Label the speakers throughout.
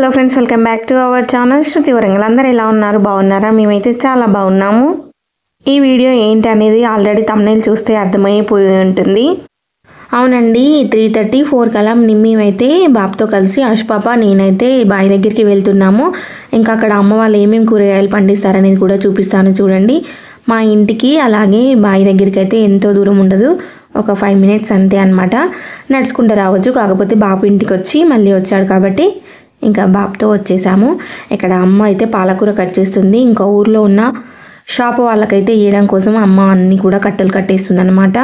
Speaker 1: Hello friends, welcome back to our channel Shruti Warangal. అందరూ ఎలా ఉన్నారు? బాగున్నారా? మేమైతే చాలా బాగున్నాము. ఈ వీడియో ఏంటి అనేది ఆల్రెడీ థంబ్నెయిల్ చూస్తే అర్థమైపోయి ఉంటుంది. అవునండి, 3:30, 4 కల్లా మేమైతే బాబుతో కలిసి పాప నేనైతే బావి దగ్గరికి వెళ్తున్నాము. ఇంకా అక్కడ అమ్మ వాళ్ళు ఏమేమి కూరగాయలు పండిస్తారనేది కూడా చూపిస్తాను చూడండి. మా ఇంటికి అలాగే బావి దగ్గరికి అయితే ఎంతో దూరం ఉండదు, ఒక 5 మినిట్స్ అంతే అనమాట. నడుచుకుంటూ రావచ్చు. కాకపోతే బాబు ఇంటికి వచ్చి మళ్ళీ వచ్చాడు కాబట్టి ఇంకా బాబుతో వచ్చేసాము. ఇక్కడ అమ్మ అయితే పాలకూర కట్ చేస్తుంది. ఇంకా ఊర్లో ఉన్న షాప్ వాళ్ళకైతే వేయడం కోసం అమ్మ అన్నీ కూడా కట్టలు కట్టేస్తుంది అనమాట.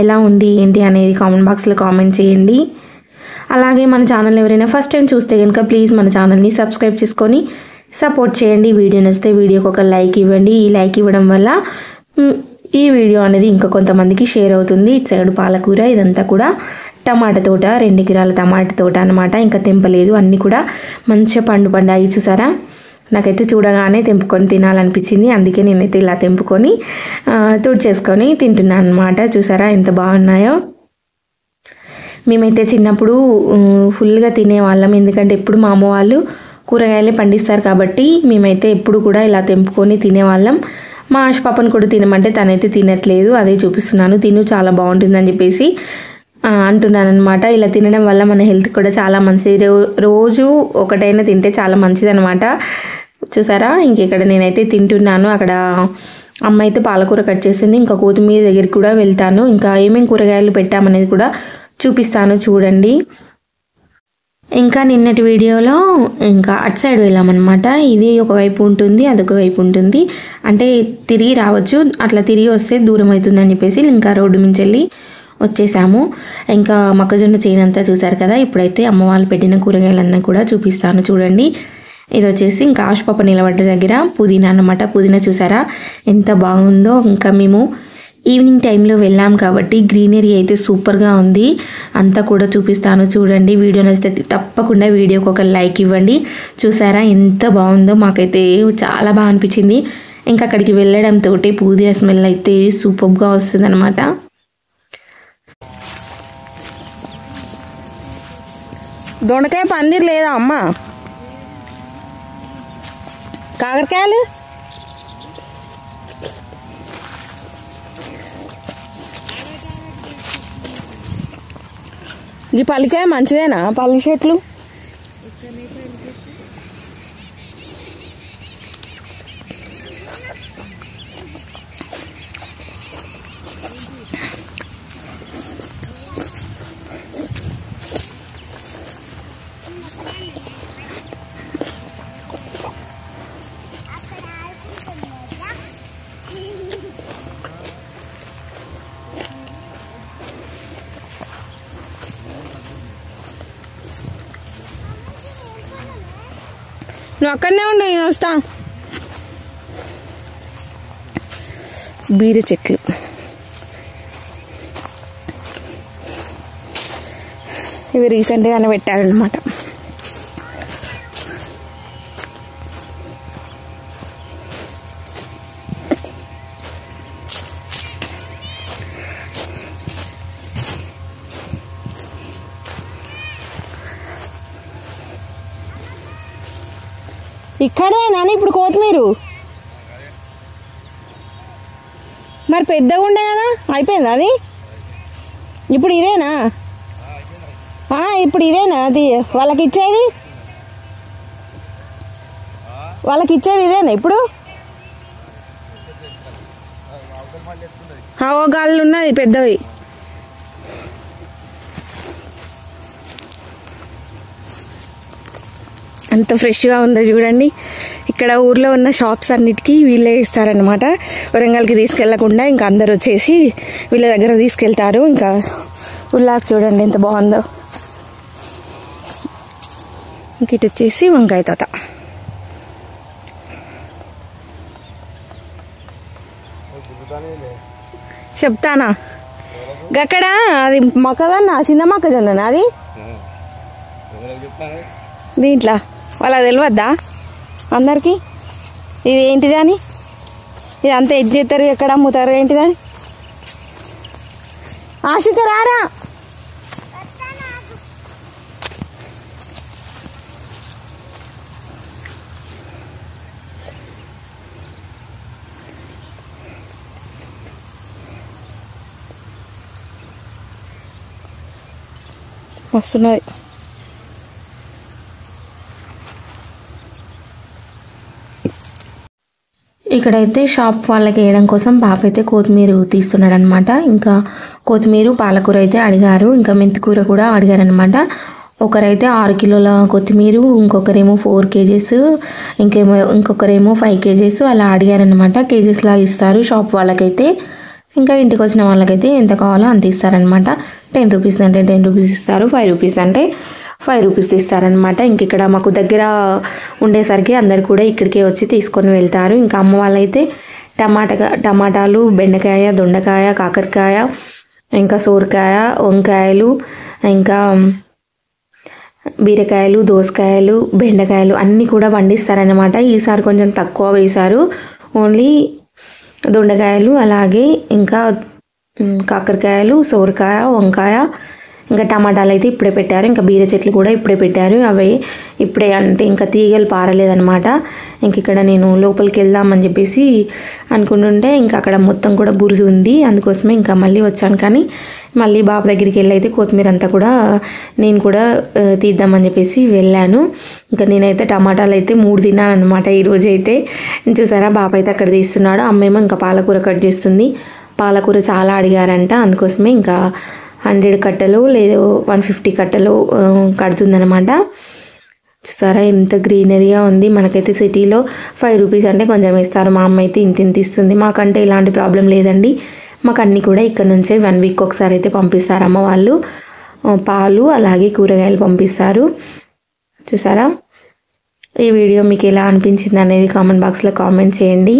Speaker 1: ఎలా ఉంది ఏంటి అనేది కామెంట్ బాక్స్లో కామెంట్ చేయండి. అలాగే మన ఛానల్ ఎవరైనా ఫస్ట్ టైం చూస్తే కనుక ప్లీజ్ మన ఛానల్ని సబ్స్క్రైబ్ చేసుకొని సపోర్ట్ చేయండి. వీడియో నచ్చితే వీడియోకి ఒక లైక్ ఇవ్వండి. ఈ లైక్ ఇవ్వడం వల్ల ఈ వీడియో అనేది ఇంకా కొంతమందికి షేర్ అవుతుంది. ఇటు సైడ్ పాలకూర, ఇదంతా కూడా టమాటా తోట, 2 ఎకరాల టమాటా తోట అనమాట. ఇంకా తెంపలేదు, అన్నీ కూడా మంచిగా పండాయి. చూసారా, నాకైతే చూడగానే తెంపుకొని తినాలనిపించింది. అందుకే నేనైతే ఇలా తెంపుకొని తుడిచేసుకొని తింటున్నాను అనమాట. చూసారా ఎంత బాగున్నాయో. మేమైతే చిన్నప్పుడు ఫుల్గా తినేవాళ్ళం, ఎందుకంటే ఎప్పుడు మా అమ్మ వాళ్ళు కూరగాయలే పండిస్తారు కాబట్టి మేమైతే ఎప్పుడు కూడా ఇలా తెంపుకొని తినేవాళ్ళం. మా పాపను కూడా తినమంటే తనైతే తినట్లేదు, అదే చూపిస్తున్నాను. తిను, చాలా బాగుంటుందని చెప్పేసి అంటున్నాను అనమాట. ఇలా తినడం వల్ల మన హెల్త్ కూడా చాలా మంచిది. రోజు ఒకటైనా తింటే చాలా మంచిది అనమాట. చూసారా, ఇంకెక్కడ నేనైతే తింటున్నాను. అక్కడ అమ్మ అయితే పాలకూర కట్ చేసింది. ఇంకా కొత్తిమీర దగ్గరికి కూడా వెళ్తాను. ఇంకా ఏమేమి కూరగాయలు పెట్టామనేది కూడా చూపిస్తాను చూడండి. ఇంకా నిన్నటి వీడియోలో ఇంకా అటు సైడ్ వెళ్ళామన్నమాట. ఇది ఒకవైపు ఉంటుంది, అదొక వైపు ఉంటుంది. అంటే తిరిగి రావచ్చు, అట్లా తిరిగి వస్తే దూరం అవుతుందని చెప్పేసి ఇంకా రోడ్డు మించి వెళ్ళి వచ్చేసాము. ఇంకా మొక్కజొన్న చేనంతా చూసారు కదా. ఇప్పుడైతే అమ్మ వాళ్ళు పెట్టిన కూరగాయలన్నీ కూడా చూపిస్తాను చూడండి. ఇది వచ్చేసి ఇంకా పాప నిలబడ్డ దగ్గర పుదీనా అన్నమాట. పుదీనా చూసారా ఎంత బాగుందో. ఇంకా మేము ఈవినింగ్ టైంలో వెళ్ళాం కాబట్టి గ్రీనరీ అయితే సూపర్గా ఉంది. అంతా కూడా చూపిస్తాను చూడండి. వీడియో నచ్చితే తప్పకుండా వీడియోకి ఒక లైక్ ఇవ్వండి. చూసారా ఎంత బాగుందో, మాకైతే చాలా బాగా అనిపించింది. ఇంకా అక్కడికి వెళ్ళడంతో పుదీనా స్మెల్ అయితే సూపర్గా వస్తుంది అనమాట. దొండకాయ పందిర్ లేదా అమ్మ? కాకరకాయలు ఈ పల్లికాయ మంచిదేనా? పల్లి చెట్లు నువ్వు అక్కడనే ఉండు, నేను వస్తా. బీర చెట్లు ఇవి రీసెంట్గానే పెట్టారనమాట. ఇక్కడే నాన్న ఇప్పుడు కొత్తిమీర మరి పెద్దగా ఉండే కదా, అయిపోయింది అది. ఇప్పుడు ఇదేనా? ఇప్పుడు ఇదేనా అది వాళ్ళకి ఇచ్చేది? ఇదేనా ఇప్పుడు? గాళ్ళు ఉన్నది పెద్దవి. అంత ఫ్రెష్గా ఉందో చూడండి. ఇక్కడ ఊర్లో ఉన్న షాప్స్ అన్నిటికీ వీళ్ళే ఇస్తారనమాట. వరంగల్కి తీసుకెళ్లకుండా ఇంకా అందరు వచ్చేసి వీళ్ళ దగ్గర తీసుకెళ్తారు. ఇంకా ఉల్లాకు చూడండి ఎంత బాగుందో. ఇంక ఇటు వచ్చేసి వంకాయ తోట. చెప్తానా గక్కడ అది మొక్కదన్నా, చిన్న మొక్కజొన్న అది దీంట్లో వాళ్ళకి తెలియద్దా అందరికీ ఇది ఏంటిది అని? ఇది అంతా ఎడ్ చేస్తారు, ఎక్కడ అమ్ముతారు ఏంటిదని? ఆశిక రారా, వస్తున్నది. ఇక్కడైతే షాప్ వాళ్ళకి వేయడం కోసం బాబు అయితే కొత్తిమీర తీస్తున్నాడు అనమాట. ఇంకా కొత్తిమీర పాలకూర అయితే అడిగారు, ఇంకా మెంతికూర కూడా అడిగారనమాట. ఒకరైతే 6 కిలోల కొత్తిమీర, ఇంకొకరేమో 4 kgs, ఇంకొకరేమో 5 kgs అలా అడిగారనమాట. కేజెస్ లాగా ఇస్తారు షాప్ వాళ్ళకైతే. ఇంకా ఇంటికి వచ్చిన వాళ్ళకైతే ఎంత కావాలో అంత ఇస్తారనమాట. 10 రూపీస్ అంటే 10 రూపీస్ ఇస్తారు, 5 రూపీస్ అంటే 5 రూపీస్ ఇస్తారనమాట. ఇంక ఇక్కడ మాకు దగ్గర ఉండేసరికి అందరు కూడా ఇక్కడికే వచ్చి తీసుకొని వెళ్తారు. ఇంకా అమ్మ వాళ్ళైతే టమాటాలు, బెండకాయ, దొండకాయ, కాకరకాయ, ఇంకా సోరకాయ, వంకాయలు, ఇంకా బీరకాయలు, దోసకాయలు, బెండకాయలు అన్నీ కూడా పండిస్తారనమాట. ఈసారి కొంచెం తక్కువ వేశారు. ఓన్లీ దొండకాయలు, అలాగే ఇంకా కాకరకాయలు, సోరకాయ, వంకాయ, ఇంకా టమాటాలు అయితే ఇప్పుడే పెట్టారు. ఇంకా బీర చెట్లు కూడా ఇప్పుడే పెట్టారు. అవి ఇప్పుడే అంటే ఇంకా తీగలు పారలేదనమాట. ఇంక ఇక్కడ నేను లోపలికి వెళ్దామని చెప్పేసి అనుకుంటుంటే ఇంకా అక్కడ మొత్తం కూడా బురద ఉంది. అందుకోసమే ఇంకా మళ్ళీ వచ్చాను. కానీ మళ్ళీ బాబు దగ్గరికి వెళ్ళి అయితే కొత్తిమీర అంతా కూడా నేను కూడా తీద్దామని చెప్పేసి వెళ్ళాను. ఇంకా నేనైతే టమాటాలు అయితే 3 తిన్నాను అనమాట ఈరోజు అయితే. చూసారా, బాబు అయితే అక్కడ తీస్తున్నాడు, అమ్మేమో ఇంకా పాలకూర కట్ చేస్తుంది. పాలకూర చాలా అడిగారంట, అందుకోసమే ఇంకా 100 కట్టలు లేదు 150 కట్టలు కడుతుందనమాట. చూసారా ఎంత గ్రీనరీగా ఉంది. మనకైతే సిటీలో 5 రూపీస్ అంటే కొంచెం ఇస్తారు, మా అమ్మ అయితే ఇంత ఇస్తుంది. మాకంటే ఇలాంటి ప్రాబ్లం లేదండి. మాకు అన్నీ కూడా ఇక్కడ నుంచే 1 వీక్ ఒకసారి అయితే పంపిస్తారు అమ్మ వాళ్ళు. పాలు అలాగే కూరగాయలు పంపిస్తారు. చూసారా, ఈ వీడియో మీకు ఎలా అనిపించింది అనేది కామెంట్ బాక్స్లో కామెంట్ చేయండి.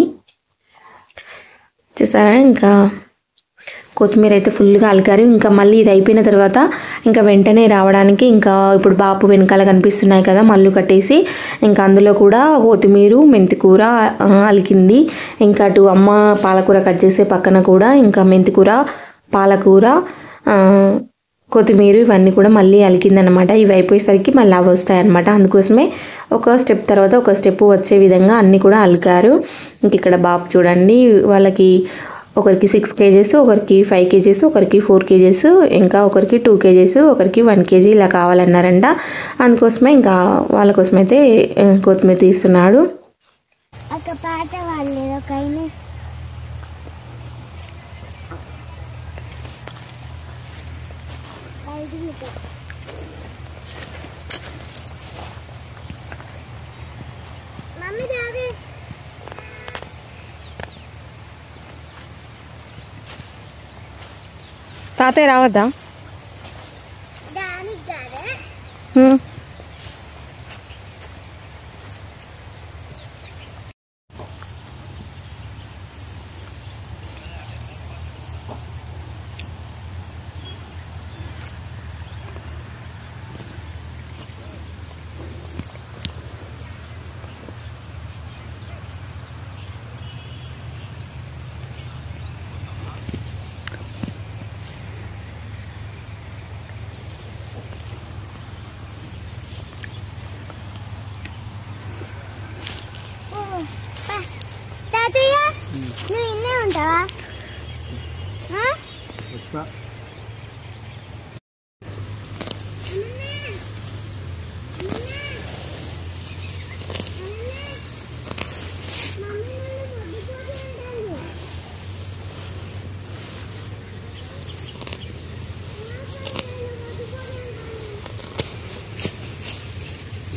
Speaker 1: చూసారా, ఇంకా కొత్తిమీర అయితే ఫుల్గా అలికారు. ఇంకా మళ్ళీ ఇది అయిపోయిన తర్వాత ఇంకా వెంటనే రావడానికి ఇంకా ఇప్పుడు బాపు వెనకాల కనిపిస్తున్నాయి కదా మళ్ళు కట్టేసి, ఇంకా అందులో కూడా కొత్తిమీర, మెంతికూర అలికింది. ఇంకా అటు అమ్మ పాలకూర కట్ చేసే పక్కన కూడా ఇంకా మెంతికూర, పాలకూర, కొత్తిమీర ఇవన్నీ కూడా మళ్ళీ అలికిందనమాట. ఇవి అయిపోయేసరికి మళ్ళీ అవి వస్తాయన్నమాట. అందుకోసమే ఒక స్టెప్ తర్వాత ఒక స్టెప్ వచ్చే విధంగా అన్నీ కూడా అలికారు. ఇంక ఇక్కడ బాపు చూడండి, వాళ్ళకి ఒకరికి 6 kgs, ఒకరికి 5 kgs, ఒకరికి 4 kgs, ఇంకా ఒకరికి 2 kgs, ఒకరికి 1 kg ఇలా కావాలన్నారంట. అందుకోసమే ఇంకా వాళ్ళ కోసం అయితే కొత్తిమీర తీస్తున్నాడు. తాతయ్య రావద్దా?
Speaker 2: తాతయ్య నువ్వు ఇన్నే ఉంటావా?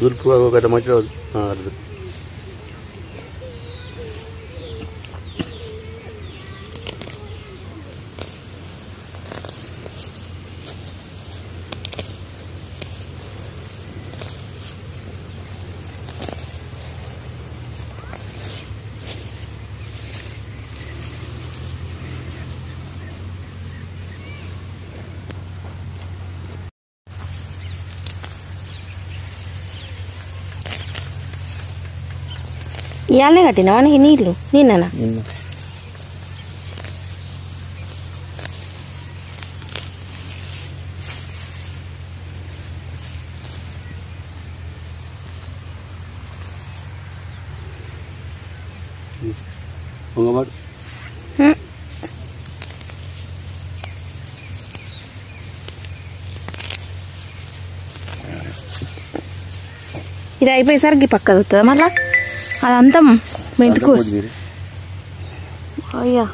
Speaker 3: దూర్పు ఒక మధ్య
Speaker 1: ఇవాళనే కట్టినావా నీళ్ళు? నిన్ననా? ఇది అయిపోయేసరికి పక్క అవుతుంది మళ్ళా అదంతా మెంతికూర. అయ్యా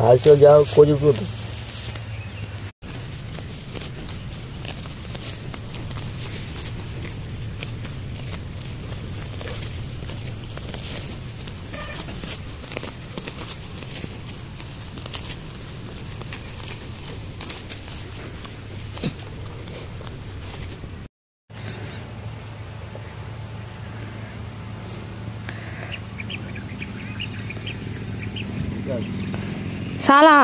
Speaker 3: आज तो जाओ कोई को
Speaker 1: చాలా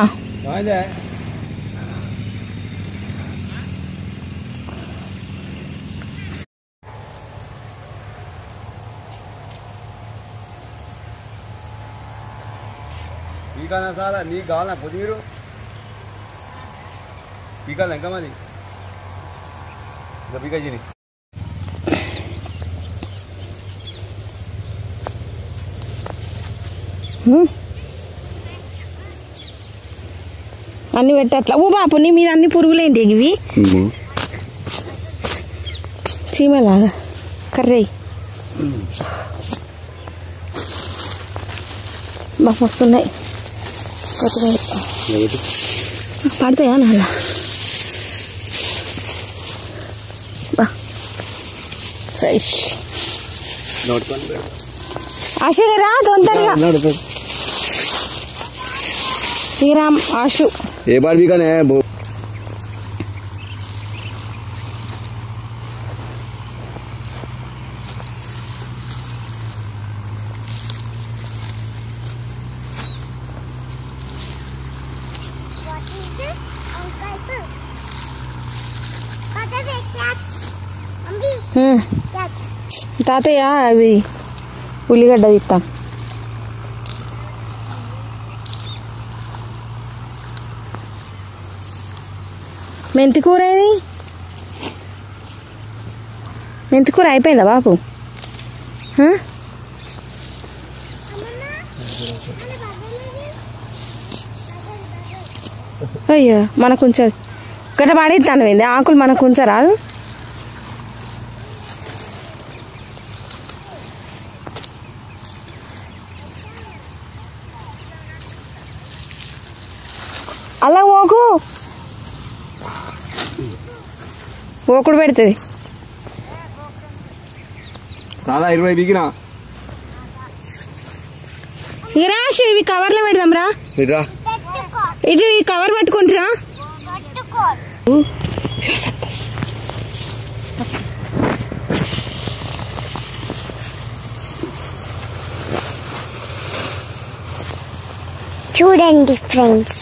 Speaker 4: పీకానా సారా నీకు కావాలా కొద్దిమీరు పీకాలి ఇంకా మరి ఇంకా పీకాజీని
Speaker 1: అన్ని పెట్టట్లా. ఓ బాపు నీ మీద అన్ని పురుగులేంటి ఇవి చీమలాగా కర్రీ బాగా వస్తున్నాయి. కొత్తగా పడతాయా నాన్న బా ఫ్రెష్ ఆశగా తొందరగా శ్రీరామ్ ఆశు
Speaker 4: ఏ బార్ పీకానే
Speaker 1: తాతయ్య అవి ఉల్లిగడ్డ తీస్తాం. మెంతికూర ఏది మెంతికూర అయిపోయిందా బాపు? అయ్యో మనకు ఉంచదు గట్ట పడిస్తాను ఏంది ఆకులు మనకు ఉంచరాదు. అలా ఓకుడు పెడుతుంది.
Speaker 4: చాలా 20 పీకినా
Speaker 1: ఇక రాశు ఇవి కవర్లో పెడదాం రా. ఇటు ఈ కవర్ పట్టుకుంటురా.
Speaker 2: చూడండి ఫ్రెండ్స్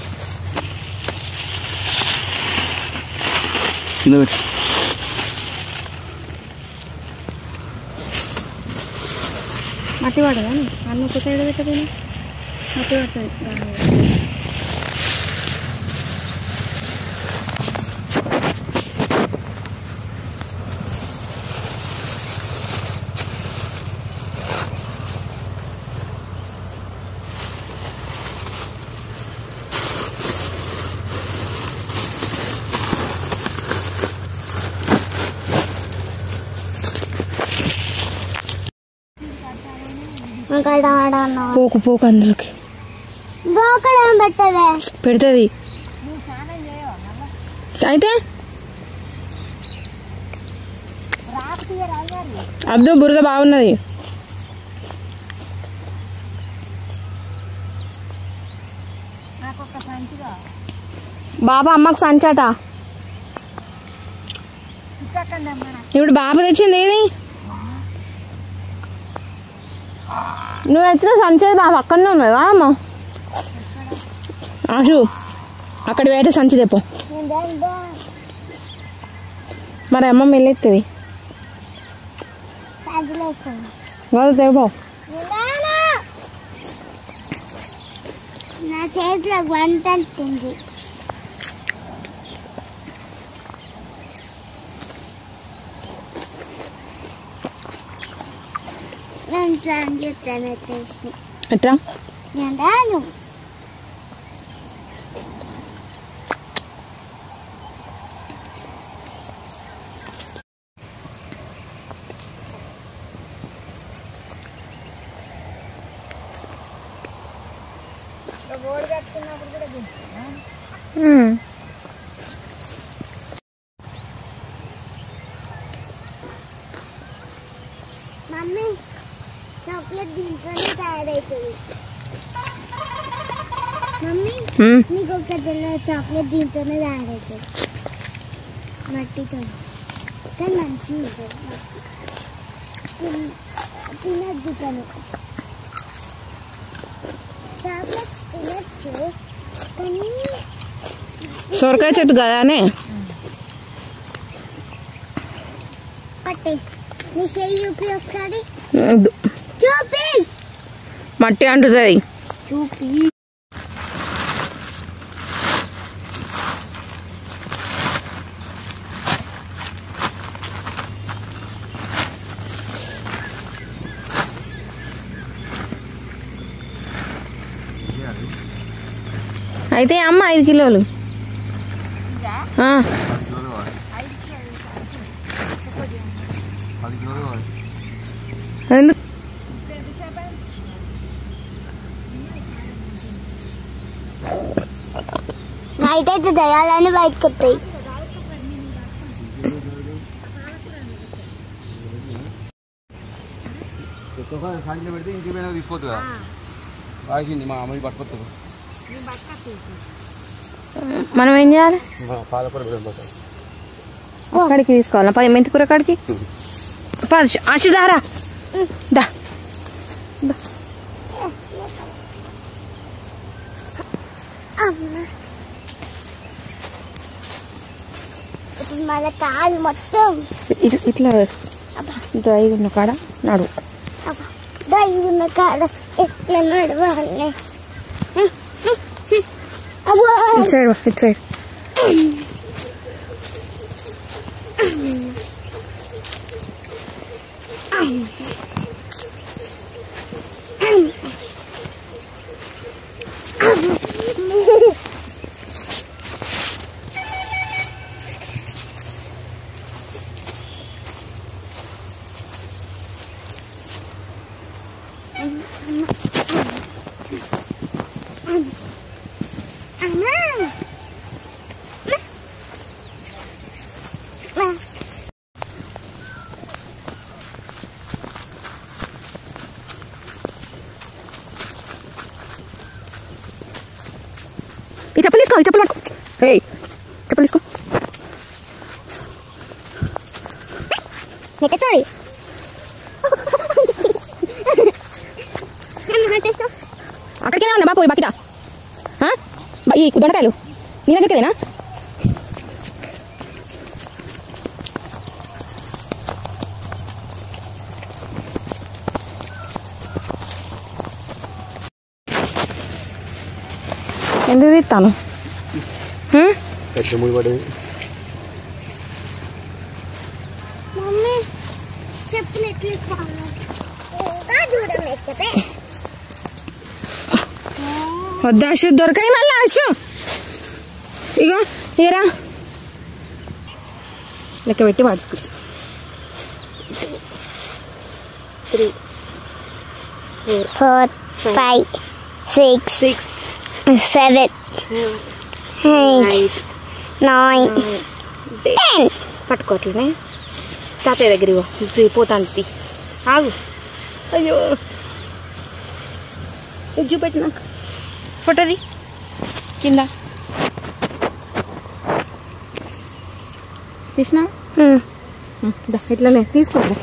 Speaker 1: మట్టి పడదా అన్న ఒక సైడ్ పెట్టదు మట్టి పడుతుంది. పోకు పోకు అందులోకి పెడుతుంది. అయితే అద్దు బురద బాగున్నది. బాబా అమ్మకు సంచాట ఇప్పుడు బాబు తెచ్చింది ఏది? నువ్వు ఎత్తున సంచేది బాబు అక్కడనే ఉన్నదా అమ్మ? ఆశు అక్కడ వేట సంచి తెప్పు. మరి అమ్మ మెల్లెత్తుంది వాళ్ళు తెపో.
Speaker 2: నా చేతిలో వంట తింది. నేను ప్లాన్ చేస్తాను తెలిసి
Speaker 1: ఎట్రా
Speaker 2: నేను రాను. మమ్మీ చాక్లెట్ దీంట్లోనే తయారవుతుంది. మమ్మీ నీకు ఒక చాక్లెట్ దీంట్లోనే తయారవుతుంది మట్టితో. కానీ మంచిగా ఉంటుంది. తినద్దు తను చాక్లెట్ తినచ్చు కానీ
Speaker 1: సొరకాయ చెట్టు కదానే
Speaker 2: పట్టే. నీ చెయ్యి చూపి ఒకసారి.
Speaker 1: వద్దు.
Speaker 2: చూపి.
Speaker 1: మట్టి అంటుతుంది.
Speaker 2: చూపి.
Speaker 1: అయితే అమ్మ 5 కిలోలు. ఎందుకు
Speaker 2: నైట్ అయితే దయాలని బయటకు వస్తాయి.
Speaker 4: సాయంత్రం పెడితే ఇంటికి పోయినా తీసుకోవద్దు కదా. రాసింది మా అమ్మాయి పట్టుకొస్తుంది.
Speaker 1: మనం ఏం చేయాలి?
Speaker 4: పాలకూర
Speaker 1: అక్కడికి తీసుకోవాలా? మెంతికూర కాడికి ఆశుదారా దా.
Speaker 2: మన కాలు మొత్తం
Speaker 1: ఇట్లా డ్రై ఉన్న కాడ నడు.
Speaker 2: డ్రై ఉన్న కాడ ఎట్లా నడవాలి?
Speaker 1: ఇటు సైడ్ ఇటు సైడ్. ఈ చెప్పులు తీసుకో. ఈ చెప్పులు పట్టుకో. చెప్పులు తీసుకో. అక్కడికేనా ఉన్నా పోయి బకిట. ఈ దొండకాయలు నీ దగ్గరికేనా? ఎందుకు తీస్తాను?
Speaker 2: మమ్మీ చెప్పులు ఎట్లా
Speaker 1: వద్దు అశు, దొరకాయి మళ్ళీ అశు. ఇగో ఏరా లెక్క పెట్టి వాడుకు. 3
Speaker 2: 4 5 6 7 8 9 10.
Speaker 1: పట్టుకోవట్లేనే తాతయ్య దగ్గర ఇగో పోతాంటి. ఆగు. అయ్యో ఇది చూపెట్టు నాకు. ఫోటోది కింద తీసినా ఇట్లనే తీసుకోండి.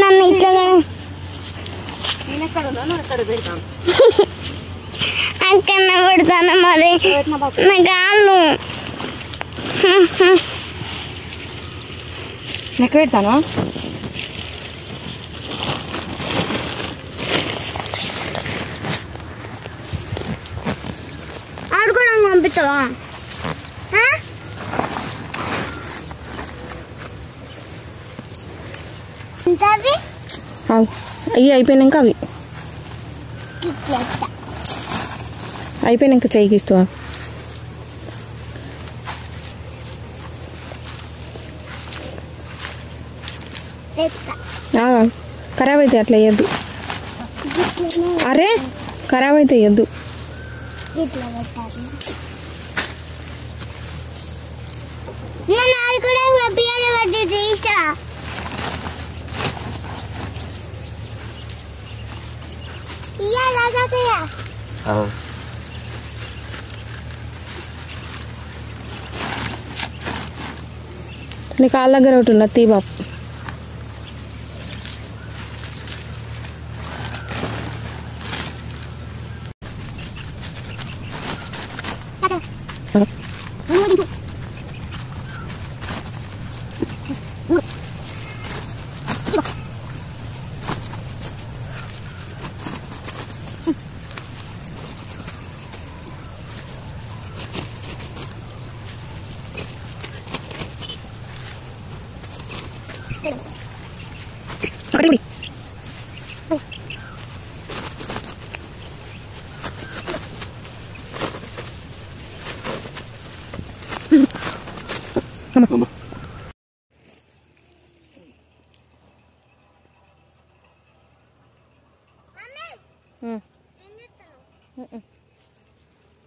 Speaker 2: నన్ను ఇట్లా అక్కడ పెడతాను మరి నా కాళ్ళు
Speaker 1: నెక్క పెడతాను.
Speaker 2: ఆడుకోవడం పంపిస్తావా?
Speaker 1: అవి అయిపోయినాక అవి అయిపోయినాక చెయ్యికి ఇస్తావా? ఖరాబ్ అయితే అట్లా వేయద్దు. అరే ఖరాబ్ అయితే వేయద్దు. నీ కాళ్ళ దగ్గర ఒకటి ఉన్నది తీ బాబు.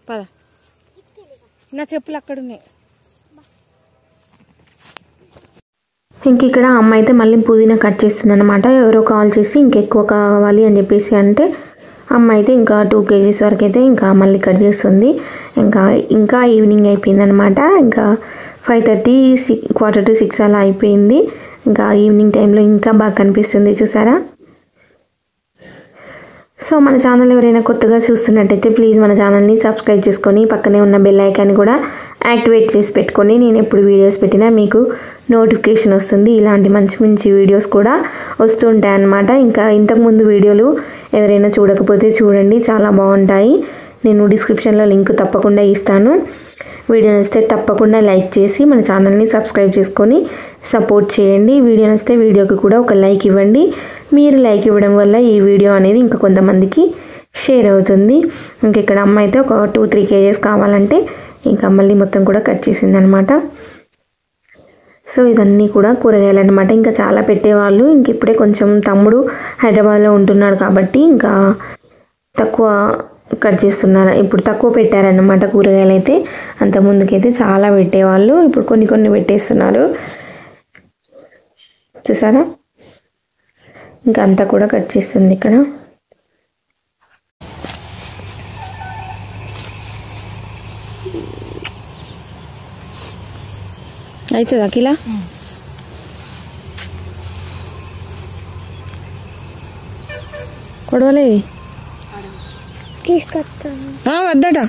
Speaker 1: పద, నా చెప్పులు అక్కడ ఉన్నాయి. ఇంక ఇక్కడ అమ్మ అయితే మళ్ళీ పుదీనా కట్ చేస్తుంది అనమాట. ఎవరో కాల్ చేసి ఇంకెక్కువ కావాలి అని చెప్పేసి అంటే అమ్మ అయితే ఇంకా 2 kgs వరకు అయితే ఇంకా మళ్ళీ కట్ చేస్తుంది. ఇంకా ఈవినింగ్ అయిపోయింది అనమాట. ఇంకా 5:30 4:45 అలా అయిపోయింది. ఇంకా ఈవినింగ్ టైంలో ఇంకా బాగా కనిపిస్తుంది చూసారా. సో మన ఛానల్ ఎవరైనా కొత్తగా చూస్తున్నట్టయితే ప్లీజ్ మన ఛానల్ని సబ్స్క్రైబ్ చేసుకొని పక్కనే ఉన్న బెల్ ఐకాన్ కూడా యాక్టివేట్ చేసి పెట్టుకొని నేను ఎప్పుడు వీడియోస్ పెట్టినా మీకు నోటిఫికేషన్ వస్తుంది. ఇలాంటి మంచి మంచి వీడియోస్ కూడా వస్తూ ఉంటాయి అన్నమాట. ఇంకా ఇంతకుముందు వీడియోలు ఎవరైనా చూడకపోతే చూడండి, చాలా బాగుంటాయి. నేను డిస్క్రిప్షన్లో లింక్ తప్పకుండా ఇస్తాను. వీడియో నచ్చితే తప్పకుండా లైక్ చేసి మన ఛానల్ని సబ్స్క్రైబ్ చేసుకొని సపోర్ట్ చేయండి. వీడియో నచ్చితే వీడియోకి కూడా ఒక లైక్ ఇవ్వండి. మీరు లైక్ ఇవ్వడం వల్ల ఈ వీడియో అనేది ఇంకా కొంతమందికి షేర్ అవుతుంది. ఇంక ఇక్కడ అమ్మ అయితే ఒక 2-3 kgs కావాలంటే ఇంకా మళ్ళీ మొత్తం కూడా కట్ చేసింది అనమాట. సో ఇదన్నీ కూడా కూరగాయలు అనమాట. ఇంకా చాలా పెట్టేవాళ్ళు. ఇంక ఇప్పుడే కొంచెం తమ్ముడు హైదరాబాద్లో ఉంటున్నాడు కాబట్టి ఇంకా తక్కువ కట్ చేస్తున్నారు. ఇప్పుడు తక్కువ పెట్టారన్నమాట కూరగాయలు అయితే. అంత ముందుకైతే చాలా పెట్టేవాళ్ళు, ఇప్పుడు కొన్ని పెట్టేస్తున్నారు చూసారా. ఇంకా అంతా కూడా కట్ చేస్తుంది ఇక్కడ. అవుతుందా కిలా? కొడవలేదు వద్దట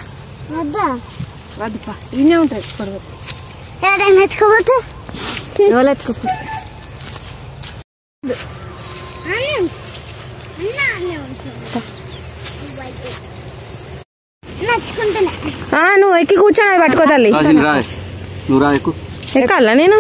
Speaker 1: వద్దుపా, ఇన్నే ఉంటుంది కొడవ.
Speaker 2: ఎత్తుకోపోతే
Speaker 1: ఎవరు ఎత్తుకోపో. నువ్వు ఎక్కి కూర్చొని అది పట్టుకో తల్లి.
Speaker 3: నువ్వు రా ఎక్కు.
Speaker 1: ఎక్కాలా నేను?